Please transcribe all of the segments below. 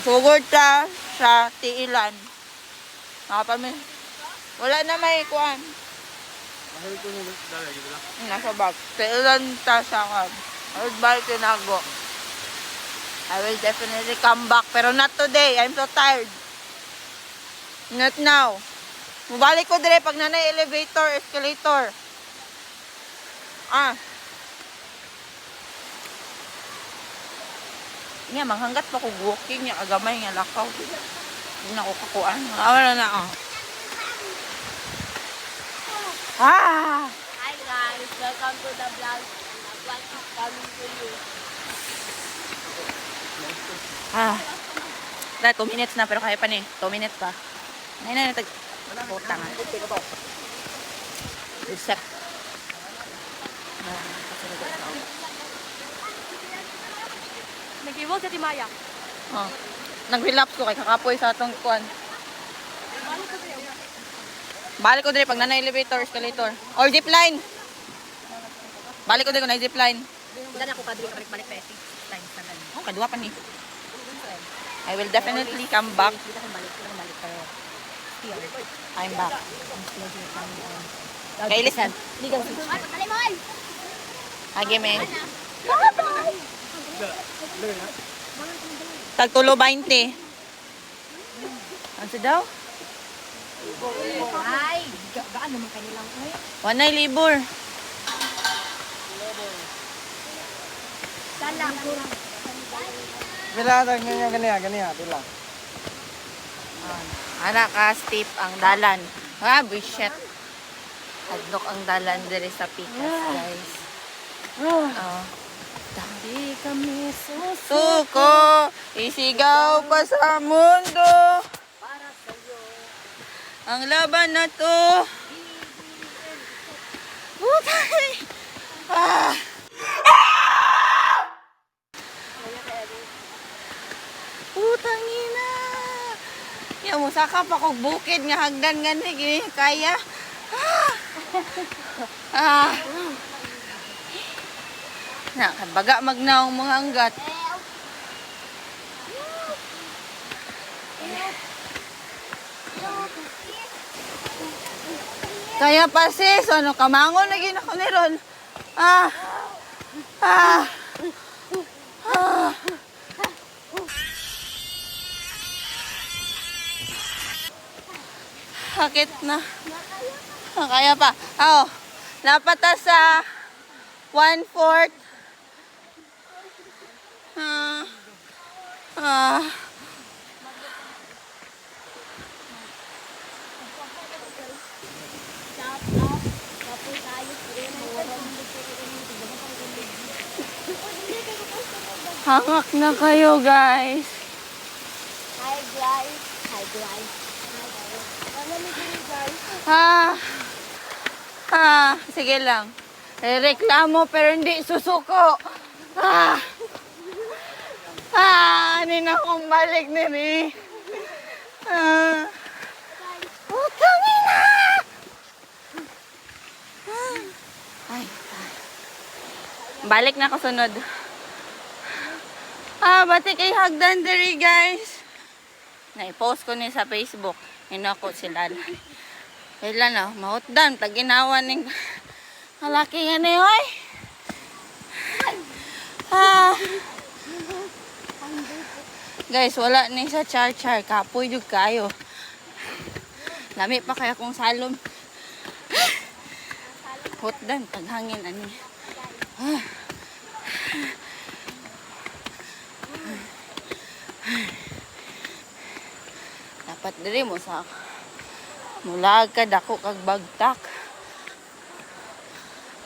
Sugod ta sa tiilan. Nakapami. Wala na may kuan. Mahal ko nung lalagay dito lang. Nasa bag. Tiilan ta sa kab. Ay, balik tinago. I will definitely come back. Pero not today. I'm so tired. Not now. Mabalik ko dire pag nanay elevator, escalator. Nga, manghanggat pa ko walking niya. Kagamay nga lakaw. Hindi na ko kakuan. Wala na ako. Hi guys, welcome to the vlog. What is coming to you? Dahil 2 minutes na, pero kaya pa ni. 2 minutes pa. Ngayon na, puta nga. Reset. Nag-iwag sa Timaya. Nag-relapse ko kay kakapoy sa atong kuan. Balik ko din pag na elevator, escalator. Or zipline. Balik ko din kung na zipline. Wala na ako kadri balik pa si time sa ganun. Oh, kadua pa ni. I will definitely come back. Dito ko balik pero still I'm back. I'm still here coming. Okay, listen. Legal switch. Kalimon. Agi me. Tagtulo 20. Ano daw? Ay, gaan naman kanilang oy. Wanay libur. Salam. Bila ganyan, bila. Ana ka steep ang dalan. Bullshit. Hadlok ang dalan diri sa Pikas, guys. Di kami Suko, isigaw pa sa mundo. para sa iyo. Ang laban na to. Putay. Putang ina. Ya mo saka pa kog bukid nga hagdan gani gini kaya. Baga magnaong mga anggat. Kaya pa sis, ano kamangon na gina ko ni Ron. Sakit na. Kaya pa. Napata sa 1/4. Hangak na kayo, guys. Hi guys. Hi guys. Sige lang. Reklamo pero hindi susuko. Hindi na akong balik nini. Putang ina! Balik na ako sunod. Bati kay hagdan diri, guys. Na-post ko ni sa Facebook. Hinako sila. Kailan na, mahutdan. Taginawa ng malaki nga na yun. Guys, wala ni sa char-char. Kapoy yung kayo. Lami pa kaya kung salom. Hutdan, taghangin. Ani. Dapat diri mo sa mulag ka dako kag bagtak.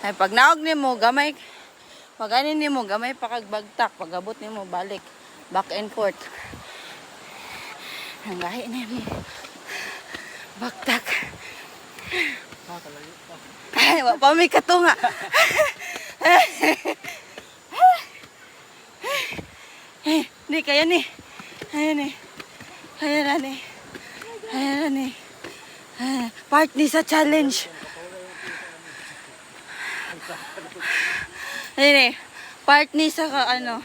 Ay pag naog nimo gamay pag ani nimo gamay pa kag bagtak pag abot nimo balik back and forth. Ang gahi nimo. Bagtak. Ay, wa pa may katunga. Ni kaya ni. Ayan ni. Ayan ni. Ayan ni. Part ni sa challenge. Ayan ni. Part ni sa ano.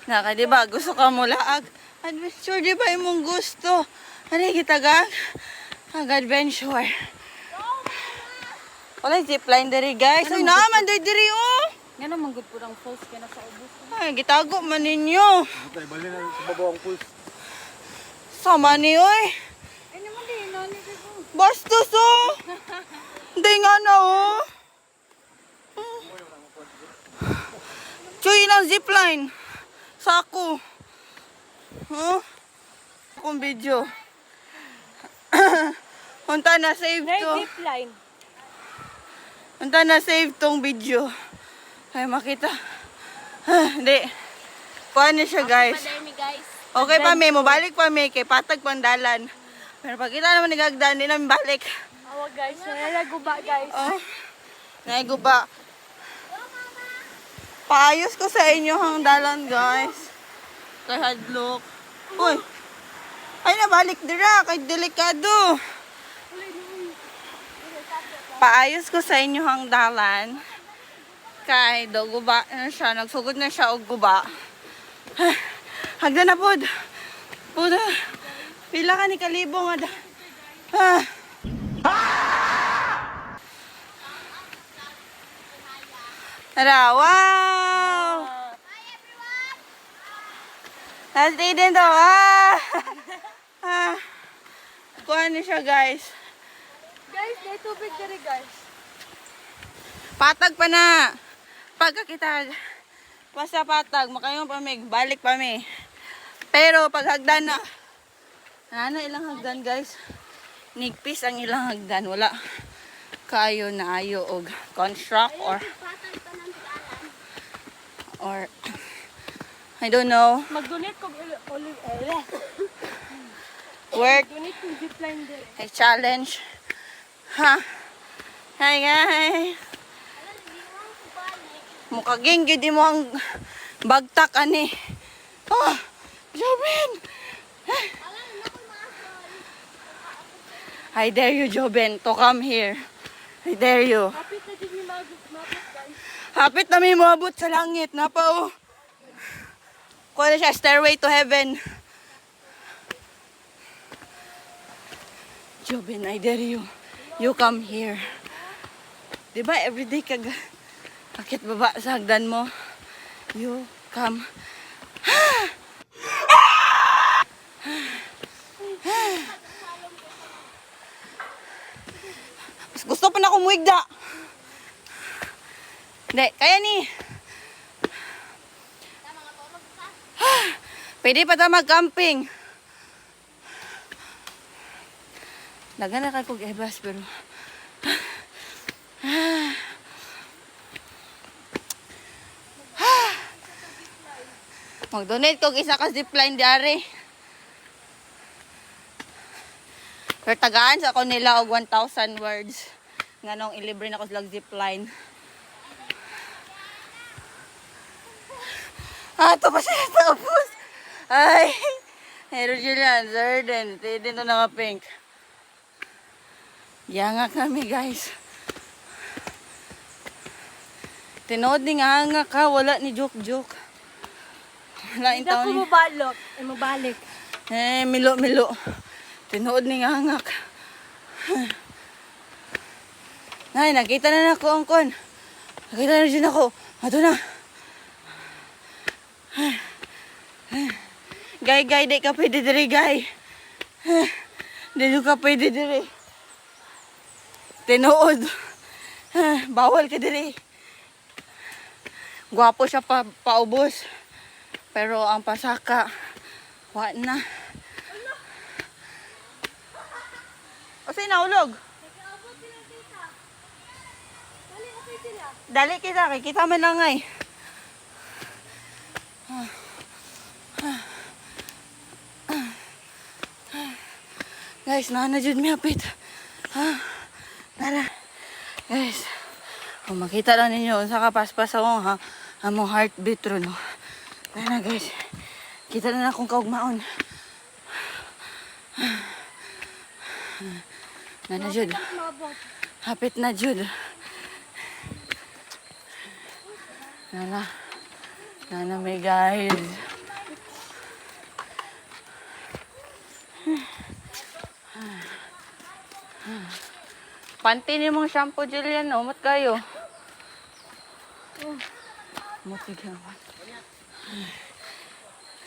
Naka, diba? Gusto ka mo laag. Adventure, di ba imong gusto? Ano kita gang? Mag-adventure. Wala zipline diri guys. Ay naman diri oh. Nga naman good po ng falls kaya nasa ubos. Ay gitago man ninyo. Tay bali na sa babaw ang pulse. Sama ni oy. Ay naman din, nani ko. Bastos oh. Hindi nga na oh. Choy ng zipline. Sako. Huh? Akong video. Unta na save to. Zipline. Unta na save tong video. Ay makita. Hindi. Kuha na siya guys. guys. Okay pa may, mabalik pa may, kay patag pandalan. Pero pag kita naman nagagdan, hindi namin balik. Awa guys, nalaguba guys. Oh, naiguba. Paayos ko sa inyo ang dalan guys. Kay hadlock. Uy, ay nabalik dira, kay delikado. Paayos ko sa inyo ang dalan. Kay do guba na siya, nagsugod na siya og guba. Hagdan na pod. Pod. Pila ka ni kalibo nga da. Tara, wow! Nasti din to, Kuha na siya guys. Guys, may tubig diri guys. Patag pa na. Pagka kita basta patag, makayon pa may balik pa may. Pero pag hagdan na, ano ilang hagdan guys? Nigpis ang ilang hagdan. Wala kayo na ayo og construct or I don't know. Mag-donate kog Work donate kog zipline diri. a challenge. Ha? Hi guys. Mukaging gid mo ang bagtak ani. Oh, Joben. I dare you, Joben, to come here. I dare you. Kapit na din ni mapit guys. Hapit na may moabot sa langit. Napa oh. Kuha na siya, stairway to heaven. Joben, I dare you. You come here. Diba everyday kag akit baba sa hagdan mo? You come. Mas gusto pa na kumuigda. Hindi, kaya ni. Pwede pa tayo mag-camping. Laga na kay kog ebas pero mag-donate kog isa ka zipline diari. Pero tagaan sa ako nila og 1,000 words. Nganong ilibre na ko silang zipline. Ito pa siya tapos. Ay, meron dyan, Zarden. Dito na mga pink. Yanga kami guys. Tinood ni nga ka, wala ni joke-joke. Wala Hindi intaw ako ni. mabalot. Mabalik. Milo-milo. Tinood ni nga ngak. Ay, nakita na ako ang kon. Nakita na dyan ako. Ato na. Gay, di ka pwede diri, gay. Di ka pwede diri. Tinood. Bawal ka diri. Gwapo siya paubos. Pero ang pasaka, wa na. O sa'yo naulog? Dali kita, kita man lang ay. Guys, nana jud mi hapit. Tara. Guys, kung makita lang ninyo sa kapaspas ako among heartbeat ro no. Tara guys. Kita na akong kaugmaon. Nana jud. Hapit na jud. Nana may guys. Panty ni mong shampoo, Jillian, oh. Mat kayo. Mutig naman.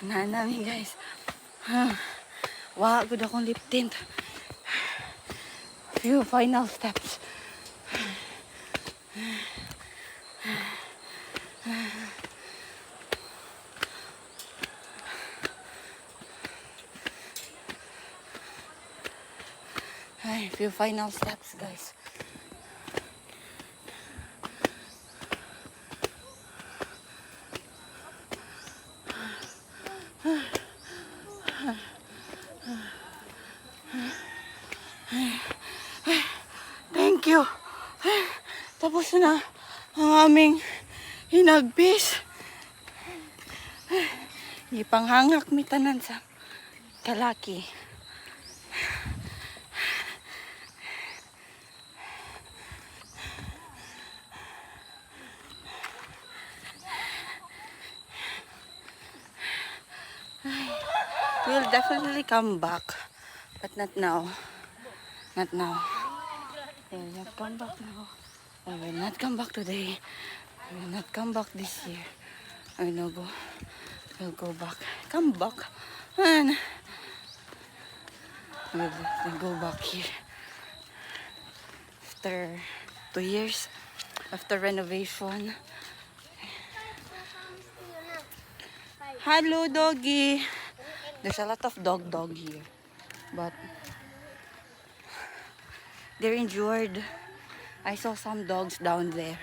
Nanami, guys. Wow, good akong lip tint. Few final steps. Ay, few final steps, guys. Thank you. Tapos na ang aming hinagpis. Ipanghangak mi tanan sa kalaki. We'll definitely come back, but not now. Not now. I will not come back now. I will not come back today. I will not come back this year. I will go. We'll go back. Come back. And we'll go back here. After 2 years. After renovation. Hello, doggy. There's a lot of dog here. But they're injured. I saw some dogs down there.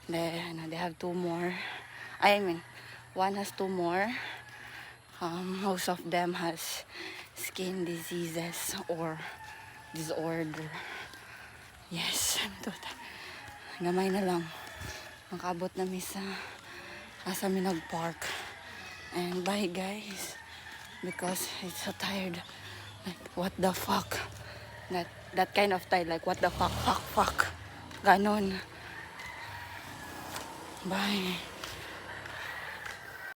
They have 2 more. I mean, one has 2 more. Most of them has skin diseases or disorder. Yes, gamay na lang. Nakabot na mi sa asa mi nag-park. And bye, guys. Because it's so tired. Like, what the fuck? That kind of tired. Like, what the fuck? Ganon. Bye.